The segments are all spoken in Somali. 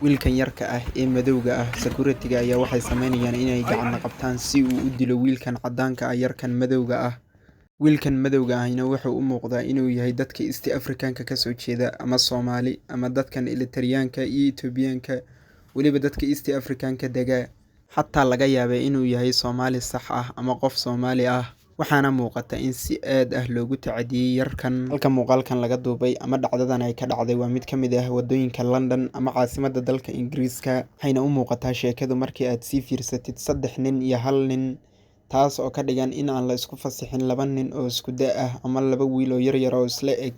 Wiilkan yarka ah ee madowga ah security-ga ayaa waxay sameynayaan inay gacan qabtaan si uu u dilo wiilkan caddaanka ah yarkan madowga ah. Wiilkan madowga ahina wuxuu u muuqdaa inuu yahay dadka East African-ka ka soo jeeda ama Soomaali ama dadkan Eritrean-ka iyo Ethiopian-ka weliba dadka East African-ka dega. Xataa laga yaabay inuu yahay Soomaali sax ah ama qof Soomaali ah. Waxaana muuqata in si aad ah loogu tacadiyay yarkan. Halka muuqaalkan laga duubay ama dhacdadan ay ka dhacday waa mid ka mid ah wadooyinka London ama caasimadda dalka Ingiriiska. Waxayna u muuqataa sheekadu markii aad sii fiirsatid 3 nin iyo 1 nin, taas oo ka dhigan in aan la isku fasixin 2 nin oo isku da' ah ama 2 wiil oo yaryar oo isla eg,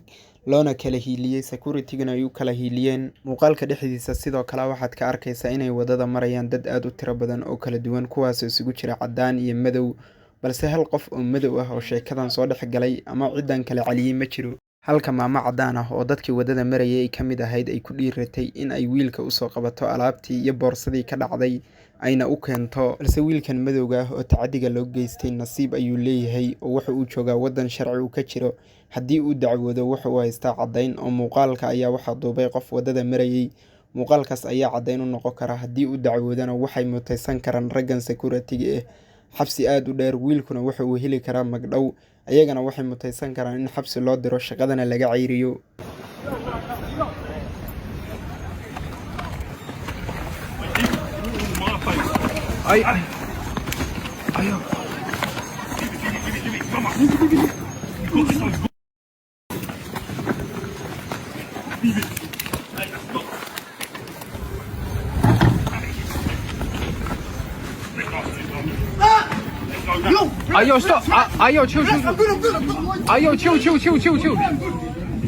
loona kala hiiliyay security-gana ay u kala hiiliyeen. Muuqaalka dhexdiisa sidoo kale waxaad ka arkaysaa inay wadada marayaan dad aad u tiro badan oo kala duwan, kuwaasoo isugu jira caddaan iyo madow, balse hal qof oo madow ah oo sheekadan soo dhex galay ama ciidan kale caliyay ma jiro. Halka maamo caddaan ah oo dadkii wadada marayay ay ka mid ahayd ay ku dhiiratay in ay wiilka u soo qabato alaabtii iyo boorsadii ka dhacday ayna u keento, balse wiilkan madowga ah oo tacadiga loo geystay nasiib ayuu leeyahay oo waxa uu joogaa waddan sharci uu ka jiro. Haddii uu dacwoodo waxa uu haystaa caddayn oo muuqaalka ayaa waxaa duubay qof wadada marayay. Muuqaalkaas ayaa caddayn u noqon kara. Haddii uu dacwoodana waxay mutaysan karaan raggan security-ga ah xabsi aad u dheer, wiilkuna waxa uu heli karaa magdhow, ayagana waxay mutaysan karaan in xabsi loo diro, shaqadana laga cayriyo. Ayo, stop! Ayo, chill. Ayo, chill. I chill.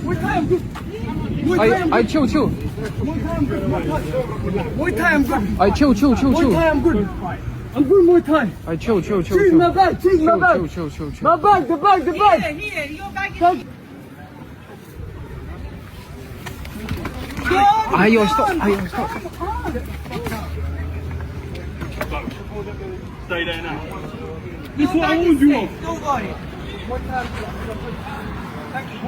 Muay Thai, I'm good. I chill. Muay Thai, I'm good. I'm good Muay Thai. I chill. Cheese my bag, cheese my bag. Chill. My bag, the bag. Here, your bag is... Ayo, stop. Stay there now. This is what I want you on. Don't worry. Thank you.